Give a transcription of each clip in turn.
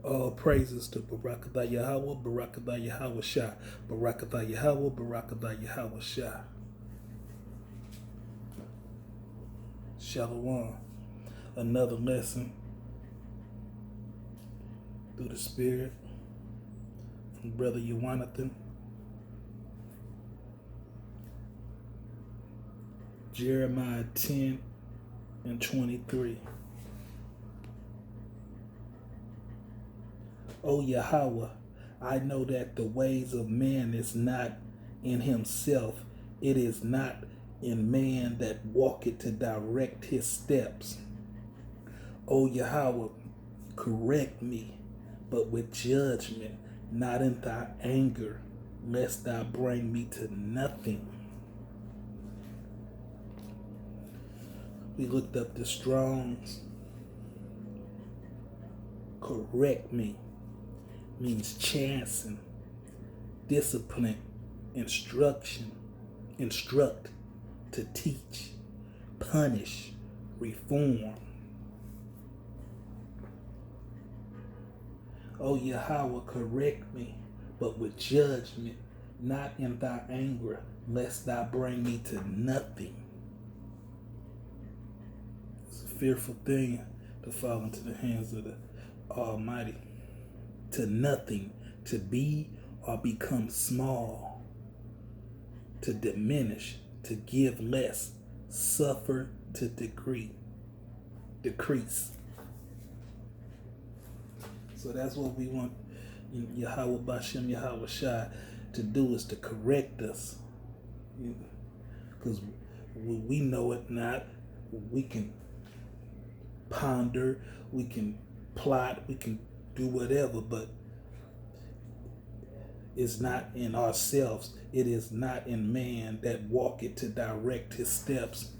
All praises to Barakatha Yahweh, Barakatha Yahweh Shah, Barakatha Yahweh, Barakatha Yahweh Shah. Shalom. Another lesson through the Spirit from Brother Jonathan. Jeremiah 10 and 23. O Yahweh, I know that the ways of man is not in himself. It is not in man that walketh to direct his steps. O Yahweh, correct me, but with judgment, not in thy anger, lest thou bring me to nothing. We looked up the Strong's. Correct me means chancing, discipline, instruction, instruct, to teach, punish, reform. O Yahweh, correct me, but with judgment, not in thy anger, lest thou bring me to nothing. It's a fearful thing to fall into the hands of the Almighty. To nothing, to be or become small, to diminish, to give less, suffer, to decrease. So that's what we want Yahweh Bashem, Yahweh Shai to do, is to correct us. Because we know it not. We can ponder, we can plot, we can do whatever, but it's not in ourselves. It is not in man that walketh to direct his steps.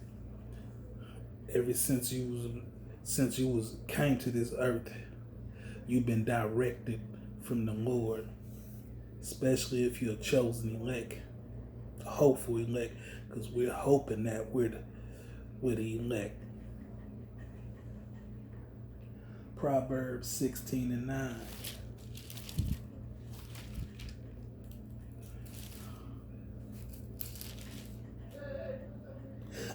Ever since you came to this earth, you've been directed from the Lord, especially if you're a chosen elect, a hopeful elect, because we're hoping that we're the elect. Proverbs 16 and 9.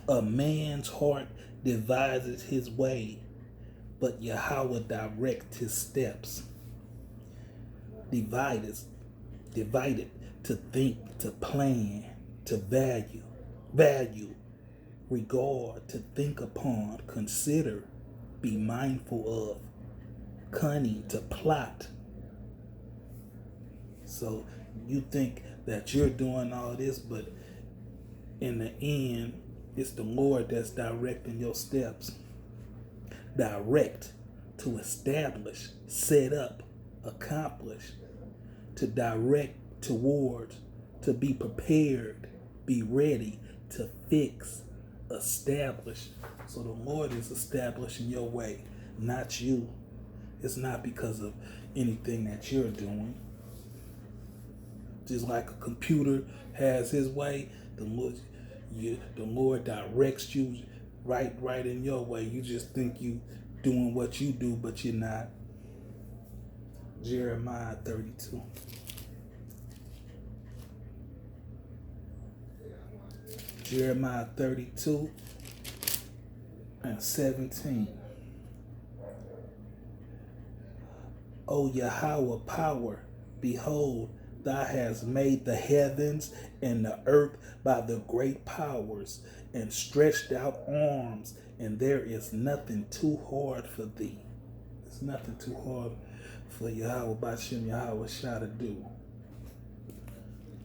A man's heart devises his way, but Yahweh directs his steps. Divided, to think, to plan, to value, regard, to think upon, consider, be mindful of, cunning, to plot. So you think that you're doing all this, but in the end, it's the Lord that's directing your steps. Direct, to establish, set up, accomplish, to direct towards, to be prepared, be ready, to fix, establish. So the Lord is establishing your way, not you. It's not because of anything that you're doing. Just like a computer has his way, the Lord directs you right in your way. You just think you doing what you do, but you're not. Jeremiah 32. Jeremiah 32 and 17. O Yahweh, power, behold, thou hast made the heavens and the earth by the great powers, and stretched out arms, and there is nothing too hard for thee. There's nothing too hard for Yahweh Bashem, Yahweh Shah to do.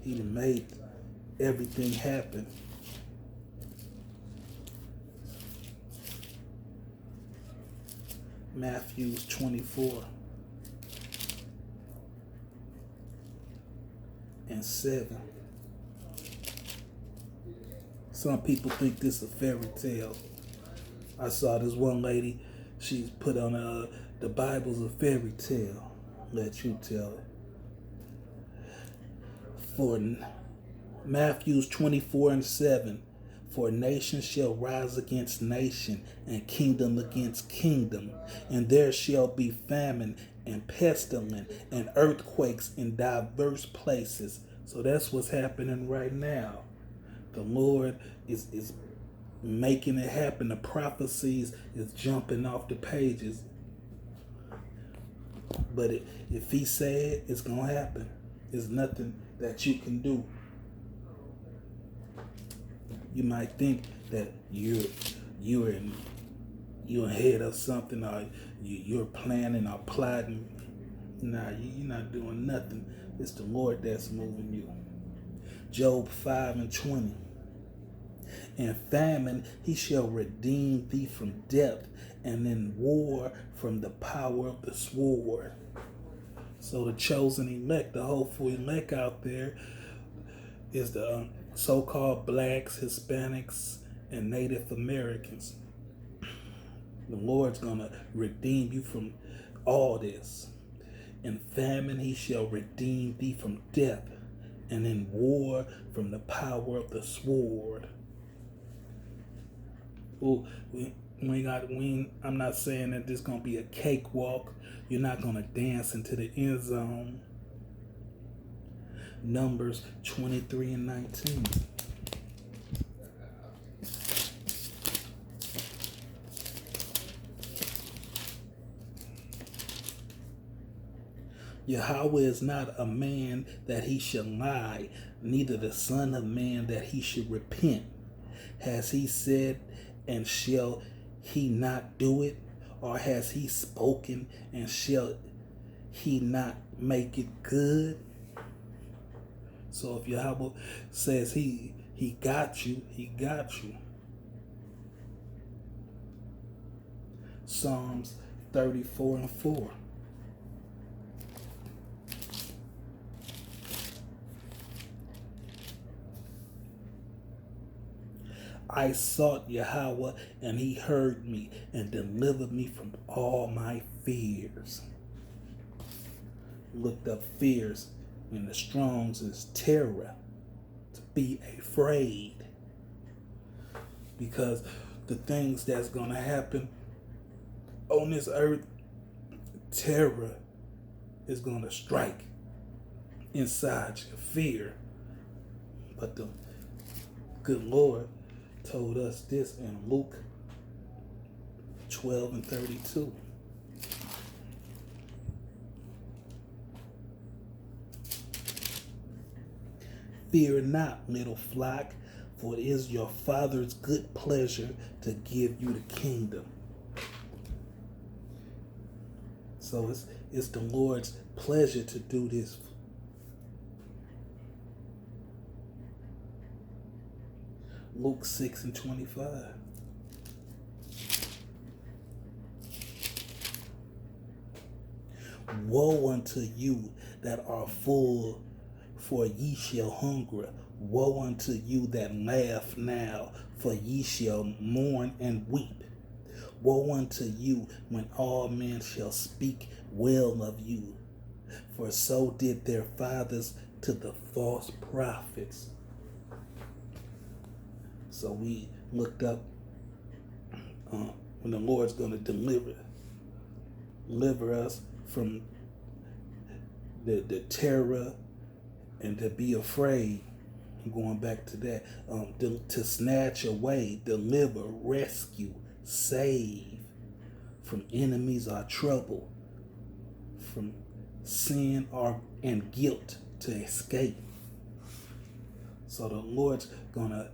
He done made everything happen. Matthew 24 and 7. Some people think this is a fairy tale. I saw this one lady, she's put on the Bible's a fairy tale. Let you tell it. For Matthew 24 and 7. For nation shall rise against nation, and kingdom against kingdom, and there shall be famine and pestilence and earthquakes in diverse places. So that's what's happening right now. The Lord is making it happen. The prophecies is jumping off the pages. But if he said it's going to happen, there's nothing that you can do. You might think that you're ahead of something, or you're planning or plotting. Nah, you're not doing nothing. It's the Lord that's moving you. Job 5:20. In famine he shall redeem thee from death, and in war from the power of the sword. So the chosen elect, the hopeful elect out there, is the so-called blacks, Hispanics, and Native Americans. The Lord's going to redeem you from all this. In famine he shall redeem thee from death, and in war from the power of the sword. Ooh, I'm not saying that this is going to be a cakewalk. You're not going to dance into the end zone. Numbers 23:19. Yahweh is not a man that he should lie, neither the son of man that he should repent. Has he said, and shall he not do it? Or has he spoken, and shall he not make it good? So if Yahweh says he got you, he got you. Psalms 34:4. I sought Yahweh, and he heard me and delivered me from all my fears. Looked up fears in the Strongs is terror, to be afraid. Because the things that's going to happen on this earth, terror is going to strike inside you, fear. But the good Lord told us this in Luke 12:32. Fear not, little flock, for it is your Father's good pleasure to give you the kingdom. So it's the Lord's pleasure to do this. Luke 6:25. Woe unto you that are full, for ye shall hunger. Woe unto you that laugh now, for ye shall mourn and weep. Woe unto you when all men shall speak well of you, for so did their fathers to the false prophets. So we looked up when the Lord's going to deliver us from the terror and to be afraid. I'm going back to that. To snatch away, deliver, rescue, save from enemies or trouble, from sin and guilt, to escape. So the Lord's gonna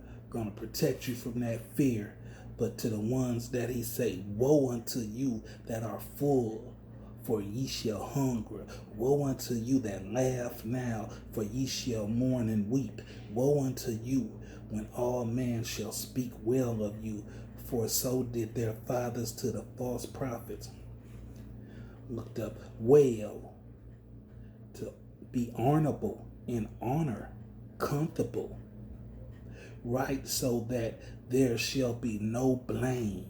protect you from that fear. But to the ones that he say, woe unto you that are full, for ye shall hunger. Woe unto you that laugh now, for ye shall mourn and weep. Woe unto you when all men shall speak well of you, for so did their fathers to the false prophets. Looked up well, to be honorable, in honor, comfortable, right, so that there shall be no blame.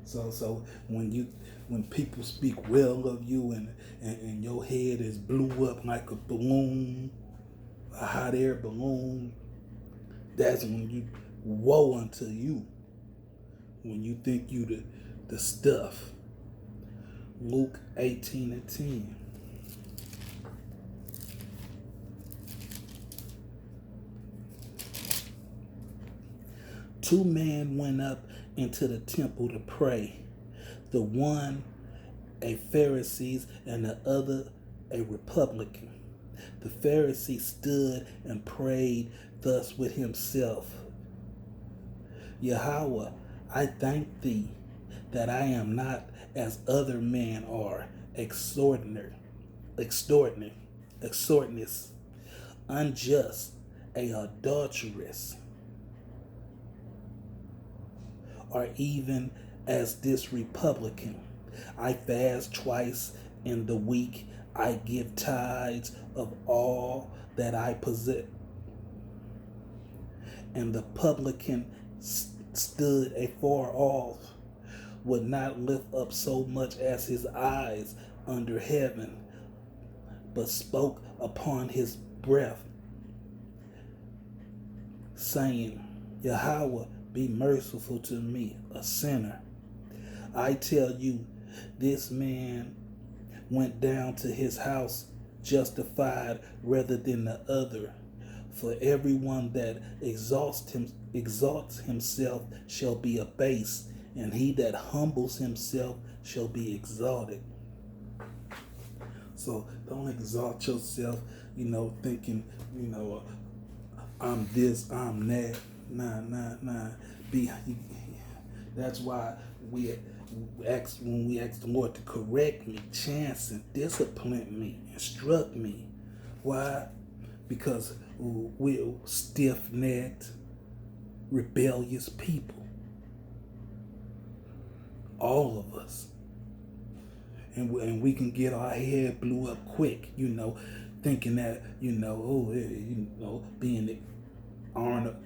So when people speak well of you and your head is blew up like a balloon, a hot air balloon, that's when Woe unto you when you think you the stuff. Luke 18:10. Two men went up into the temple to pray, the one a Pharisee and the other a Republican. The Pharisee stood and prayed thus with himself: Yahweh, I thank thee that I am not as other men are, extortionate, unjust, a adulteress, or even as this Republican. I fast twice in the week. I give tithes of all that I possess. And the publican stood afar off, would not lift up so much as his eyes under heaven, but spoke upon his breath, saying, Yahweh, be merciful to me, a sinner. I tell you, this man went down to his house justified rather than the other. For everyone that exalts himself shall be abased, and he that humbles himself shall be exalted. So don't exalt yourself, thinking, I'm this, I'm that. Nah. That's why when we ask the Lord to correct me, chance and discipline me, instruct me. Why? Because we're stiff-necked, rebellious people. All of us. And we can get our head blew up quick, thinking that, being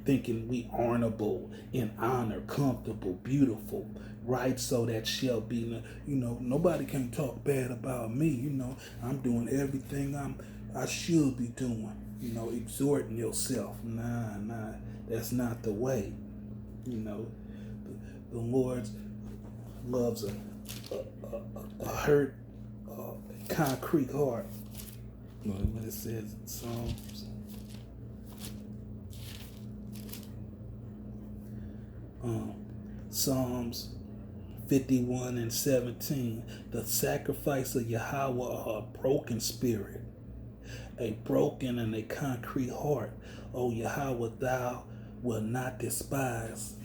thinking we honorable, in honor, comfortable, beautiful, right? So that shall be, nobody can talk bad about me. I'm doing everything I should be doing. Exhorting yourself. Nah, that's not the way. The Lord loves a hurt, concrete heart. What it says in Psalms 51:17. The sacrifice of Yahweh are a broken spirit, a broken and a concrete heart. O Yahweh, thou will not despise.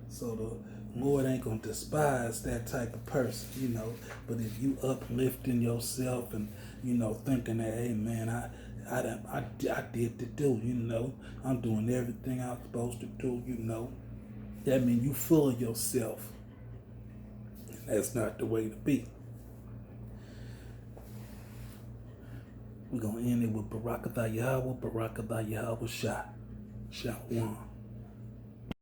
So the Lord ain't gonna despise that type of person, But if you uplifting yourself and thinking that, hey man, I did the do, I'm doing everything I'm supposed to do, that means you full of yourself. And that's not the way to be. We're gonna end it with Barakatah Yahweh, Barakatah Yahweh Shah. Shalom.